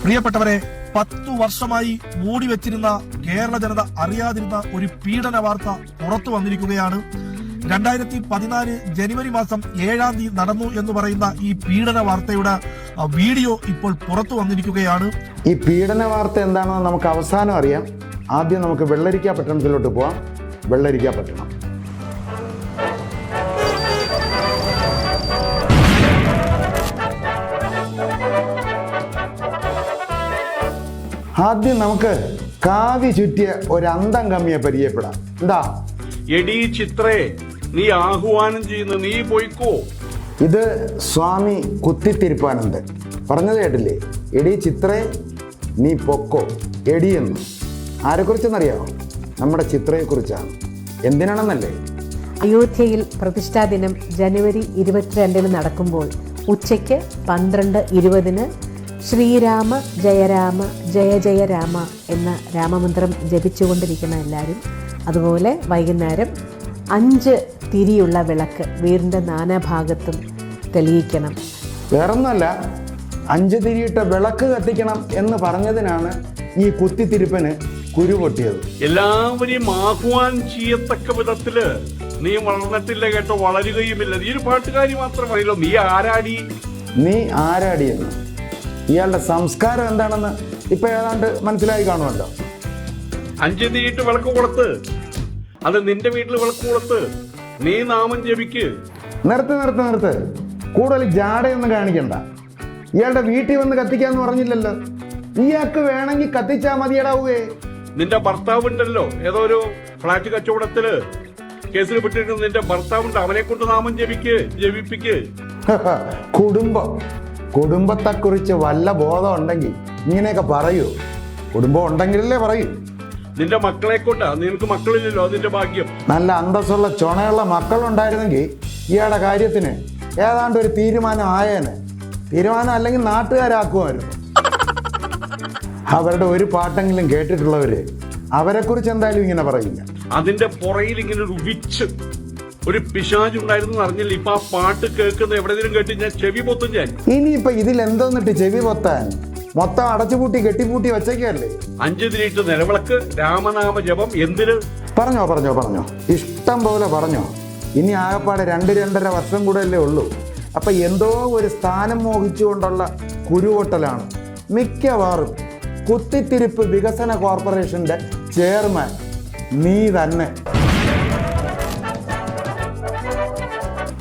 പ്രിയപ്പെട്ടവരെ, 10 വർഷമായി മൂടിവെച്ചിരുന്ന കേരള ജനത അറിയാതിരുന്ന ഒരു പീഡന വാർത്ത പുറത്തു വന്നിരിക്കുകയാണ്. 2014 ജനുവരി മാസം 7-ാം തീയതി നടന്നു എന്ന് പറയുന്ന ഈ പീഡന വാർത്തയുടെ വീഡിയോ ഇപ്പോൾ പുറത്തു വന്നിരിക്കുകയാണ്. ഈ പീഡന വാർത്ത എന്താണെന്ന് നമുക്ക് അവസാനം അറിയാം. ആദ്യം നമുക്ക് വെള്ളരിക്ക പട്ടണത്തിലോട്ട് പോവാം. വെള്ളരിക്ക പട്ടണം. ആദ്യം നമുക്ക് കാവി ചുറ്റിയ ഒരു അന്തം കമ്മിയെ പരിചയപ്പെടാം. എന്താ? എടീ ചിത്രേ, നീ ആഹ്വാനം ചെയ്യുന്ന നീ പോയിക്കോ. ഇത് സ്വാമി കുത്തിത്തിരിപ്പാനന്ദൻ പറഞ്ഞത് കേട്ടില്ലേ? എടീ ചിത്രേ നീ പൊക്കോ. എടിയെന്ന് ആരെക്കുറിച്ചെന്നറിയാമോ? നമ്മുടെ ചിത്രയെക്കുറിച്ചാണ്. എന്തിനാണെന്നല്ലേ? അയോധ്യയിൽ പ്രതിഷ്ഠാ ദിനം ജനുവരി 22 നടക്കുമ്പോൾ ഉച്ചയ്ക്ക് 12:20 ശ്രീരാമ ജയരാമ ജയ ജയ രാമ എന്ന രാമമന്ത്രം ജപിച്ചുകൊണ്ടിരിക്കുന്ന എല്ലാവരും, അതുപോലെ വൈകുന്നേരം 5 തിരിയുള്ള വിളക്ക് വീടിൻ്റെ നാനാഭാഗത്തും തെളിയിക്കണം. വേറൊന്നുമല്ല, 5 തിരിയിട്ട വിളക്ക് കത്തിക്കണം എന്ന് പറഞ്ഞതിനാണ് ഈ കുത്തിത്തിരിപ്പന് കുരുപൊട്ടിയത്. എല്ലാവരെയും ആഹ്വാനം ചെയ്യത്തക്ക വിധത്തില് നീ വളർന്നിട്ടില്ല കേട്ടോ, വളരുകയുമില്ല. നീ ഒരു പാട്ടുകാരി മാത്രമല്ലോ. നീ ആരാടി? നീ ആരാടിയെന്ന് ഇയാളുടെ സംസ്കാരം എന്താണെന്ന് ഇപ്പൊ ഏതാണ്ട് മനസ്സിലായി കാണുമല്ലോ. 5 തിരിയിട്ട് വിളക്ക് കൊടുത്ത്, അത് നിന്റെ വീട്ടിൽ വിളക്ക് കൊടുത്ത് നീ നാമം ജപിക്ക്. നിർത്ത്. കൂടുതൽ ജാടയൊന്നും കാണിക്കണ്ട. ഇയാളുടെ വീട്ടിൽ വന്ന് കത്തിക്കാന്ന് പറഞ്ഞില്ലല്ലോ. ഇയാൾക്ക് വേണമെങ്കിൽ കത്തിച്ചാ മതിയടാവുകയെ. നിന്റെ ഭർത്താവുണ്ടല്ലോ, ഏതോ ഒരു ഫ്ലാറ്റ് കച്ചവടത്തില് കേസിൽ പെട്ടിട്ട് നിന്റെ ഭർത്താവുണ്ട്, അവനെ കൊണ്ട് നാമം ജപിപ്പിക്ക്. കുടുംബത്തെക്കുറിച്ച് വല്ല ബോധം ഉണ്ടെങ്കിൽ ഇങ്ങനെയൊക്കെ പറയൂ. കുടുംബം ഉണ്ടെങ്കിലല്ലേ പറയൂ. നിന്റെ മക്കളെ കൊണ്ടാ. നിനക്ക് മക്കളില്ലല്ലോ, അതിന്റെ ഭാഗ്യം. നല്ല അന്തസ്സുള്ള ചുണയുള്ള മക്കളുണ്ടായിരുന്നെങ്കിൽ ഇയാളുടെ കാര്യത്തിന് ഏതാണ്ട് ഒരു തീരുമാനം ആയേനെ. തീരുമാനം അല്ലെങ്കിൽ നാട്ടുകാരാക്കുമായിരുന്നു. അവരുടെ ഒരു പാട്ടെങ്കിലും കേട്ടിട്ടുള്ളവര് അവരെക്കുറിച്ച് എന്തായാലും ഇങ്ങനെ പറയില്ല. അതിന്റെ പുറയിൽ ഇങ്ങനെ ഒരു ഒരു പിശാചുണ്ടായിരുന്നു അറിഞ്ഞില്ല. ഇപ്പൊ ആ പാട്ട് കേൾക്കുന്ന എവിടെയെങ്കിലും കേട്ട് ഞാൻ ചെവി പൊത്തും. ഞാൻ ഇനിയിപ്പൊ ഇതിൽ എന്തോന്നിട്ട് ചെവി പൊത്താൻ? മൊത്തം അടച്ചുപൂട്ടി കെട്ടിപ്പൂട്ടി വെച്ചേക്കല്ലേ. 5 തിരിയിട്ട് നിലവിളക്ക്, രാമനാമ ജപം. എന്തിന്? പറഞ്ഞോ ഇഷ്ടം പോലെ പറഞ്ഞോ. ഇനി ആകപ്പാടെ 2-2.5 വർഷം കൂടെ അല്ലേ ഉള്ളൂ. അപ്പൊ എന്തോ ഒരു സ്ഥാനം മോഹിച്ചുകൊണ്ടുള്ള കുരുവൊട്ടലാണ്. മിക്കവാറും കുത്തിത്തിരിപ്പ് വികസന കോർപ്പറേഷന്റെ ചെയർമാൻ നീ തന്നെ.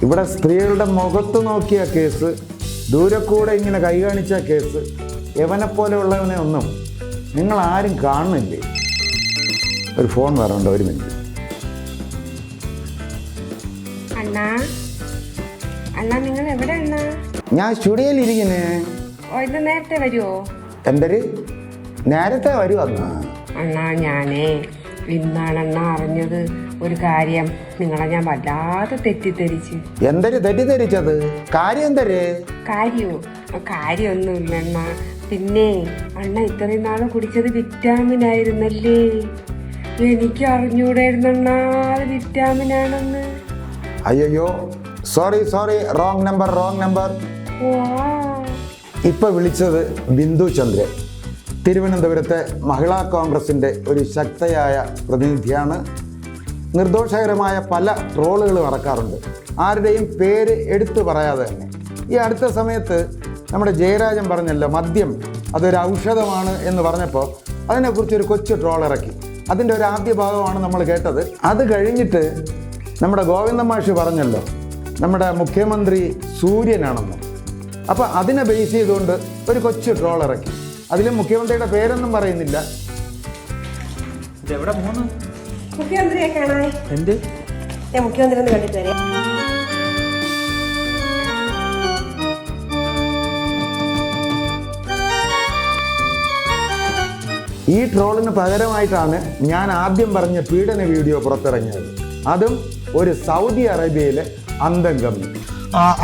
ഇവിടെ സ്ത്രീകളുടെ മുഖത്ത് നോക്കിയ കേസ്, ദൂരെ കൂടെ ഇങ്ങനെ കൈ കാണിച്ച കേസ്, യവനെപ്പോലെയുള്ളവനെ ഒന്നും നിങ്ങൾ ആരും കാണുന്നില്ലേ? ഒരു ഫോൺ വരണ്ട, 1 മിനിറ്റ്. അണ്ണാ നിങ്ങൾ എവിടെ? ഞാൻ സ്റ്റുഡിയോയിൽ ഇരിക്കുന്നേ. ഇത് നേരത്തെ വരുമോ? എന്തൊരു നേരത്തെ വരുവാ? അണ്ണാ ഞാനേ ഇന്നാണെണ്ണ അറിഞ്ഞത് ഒരു കാര്യം. നിങ്ങളെ ഞാൻ വല്ലാതെ തെറ്റിദ്ധരിച്ച്. എന്തൊരു തെറ്റിദ്ധരിച്ചത്? കാര്യം എന്തര്? കാര്യമൊന്നുമില്ല അണ്ണ. പിന്നെ അണ്ണ ഇത്രയും നാള് കുടിച്ചത് വിറ്റാമിൻ ആയിരുന്നല്ലേ? എനിക്ക് അറിഞ്ഞൂടായിരുന്നണ്ണ അത് വിറ്റാമിൻ ആണെന്ന്. അയ്യോ സോറി റോങ് നമ്പർ. ഇപ്പൊ വിളിച്ചത് ബിന്ദു ചന്ദ്രൻ, തിരുവനന്തപുരത്തെ മഹിളാ കോൺഗ്രസിന്റെ ഒരു ശക്തയായ പ്രതിനിധിയാണ്. നിർദോഷകരമായ പല ട്രോളുകൾ നടക്കാറുണ്ട്, ആരുടെയും പേര് എടുത്തു പറയാതെ തന്നെ. ഈ അടുത്ത സമയത്ത് നമ്മുടെ ജയരാജൻ പറഞ്ഞല്ലോ, മദ്യം അതൊരു ഔഷധമാണ് എന്ന് പറഞ്ഞപ്പോൾ അതിനെക്കുറിച്ചൊരു കൊച്ചു ട്രോൾ ഇറക്കി. അതിൻ്റെ ഒരു ആദ്യ ഭാഗമാണ് നമ്മൾ കേട്ടത്. അത് കഴിഞ്ഞിട്ട് നമ്മുടെ ഗോവിന്ദൻ മാഷ് പറഞ്ഞല്ലോ, നമ്മുടെ മുഖ്യമന്ത്രി സൂര്യനാണെന്ന്. അപ്പോൾ അതിനെ ബേസ് ചെയ്തുകൊണ്ട് ഒരു കൊച്ചു ട്രോൾ ഇറക്കി. അതിൽ മുഖ്യമന്ത്രിയുടെ പേരൊന്നും പറയുന്നില്ല. മുഖ്യമന്ത്രിയെ കാണാൻ ഞാൻ മുഖ്യമന്ത്രി ഒന്ന് കണ്ടിട്ട് വരാം. ഈ ട്രോളിന് പകരമായിട്ടാണ് ഞാൻ ആദ്യം പറഞ്ഞ പീഡന വീഡിയോ പുറത്തിറങ്ങിയത്. അതും ഒരു സൗദി അറേബ്യയിലെ അന്തം കമ്മി.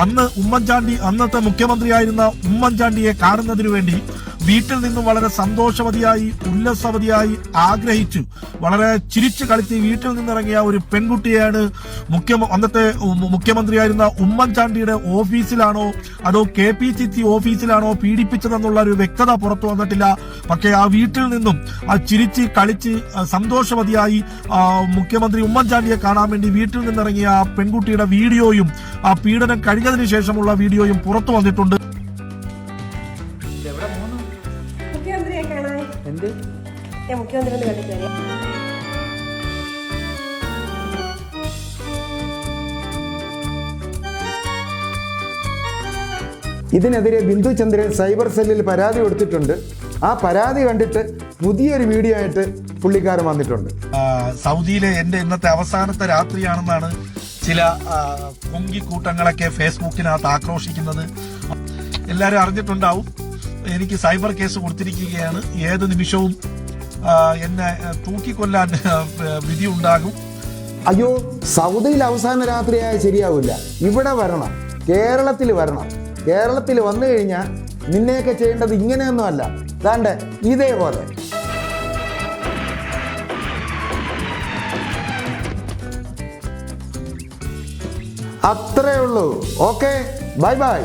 അന്ന് ഉമ്മൻചാണ്ടി, അന്നത്തെ മുഖ്യമന്ത്രിയായിരുന്ന ഉമ്മൻചാണ്ടിയെ കാണുന്നതിനു വേണ്ടി വീട്ടിൽ നിന്നും വളരെ സന്തോഷവതിയായി ഉല്ലസവതിയായി ആഗ്രഹിച്ചു വളരെ ചിരിച്ചു കളിച്ച് വീട്ടിൽ നിന്നിറങ്ങിയ ഒരു പെൺകുട്ടിയെയാണ് അന്നത്തെ മുഖ്യമന്ത്രിയായിരുന്ന ഉമ്മൻചാണ്ടിയുടെ ഓഫീസിലാണോ അതോ KPCC ഓഫീസിലാണോ പീഡിപ്പിച്ചതെന്നുള്ള ഒരു വ്യക്തത പുറത്തു വന്നിട്ടില്ല. പക്ഷേ ആ വീട്ടിൽ നിന്നും ആ ചിരിച്ച് കളിച്ച് സന്തോഷവതിയായി മുഖ്യമന്ത്രി ഉമ്മൻചാണ്ടിയെ കാണാൻ വേണ്ടി വീട്ടിൽ നിന്നിറങ്ങിയ ആ പെൺകുട്ടിയുടെ വീഡിയോയും ആ പീഡനം കഴിഞ്ഞതിന് ശേഷമുള്ള വീഡിയോയും പുറത്തു വന്നിട്ടുണ്ട്. മുഖ്യമന്ത്രിയെ കാണാൻ ഞാൻ മുഖ്യമന്ത്രി ഒന്ന് കണ്ടിട്ട് വരാം. ഇതിനെതിരെ ബിന്ദു ചന്ദ്രൻ സൈബർ സെല്ലിൽ പരാതി കൊടുത്തിട്ടുണ്ട്. ആ പരാതി കണ്ടിട്ട് പുതിയൊരു വീഡിയോ ആയിട്ട് പുള്ളിക്കാരൻ വന്നിട്ടുണ്ട്. സൗദിയിലെ എന്റെ ഇന്നത്തെ അവസാനത്തെ രാത്രിയാണെന്നാണ് ചില കുങ്കിക്കൂട്ടങ്ങളൊക്കെ ഫേസ്ബുക്കിനകത്ത് ആക്രോശിക്കുന്നത്. എല്ലാവരും അറിഞ്ഞിട്ടുണ്ടാവും, എനിക്ക് സൈബർ കേസ് കൊടുത്തിരിക്കുകയാണ്. ഏത് നിമിഷവും എന്നെ തൂക്കിക്കൊല്ലാൻ വിധി ഉണ്ടാകും. അയ്യോ, സൗദിയിൽ അവസാന രാത്രിയായ ശരിയാവില്ല. ഇവിടെ വരണം, കേരളത്തിൽ വരണം. കേരളത്തിൽ വന്നു കഴിഞ്ഞാൽ നിന്നെയൊക്കെ ചെയ്യേണ്ടത് ഇങ്ങനെയൊന്നും അല്ല, ദാണ്ടെ ഇതേപോലെ. അത്രേ ഉള്ളൂ. Okay, bye bye.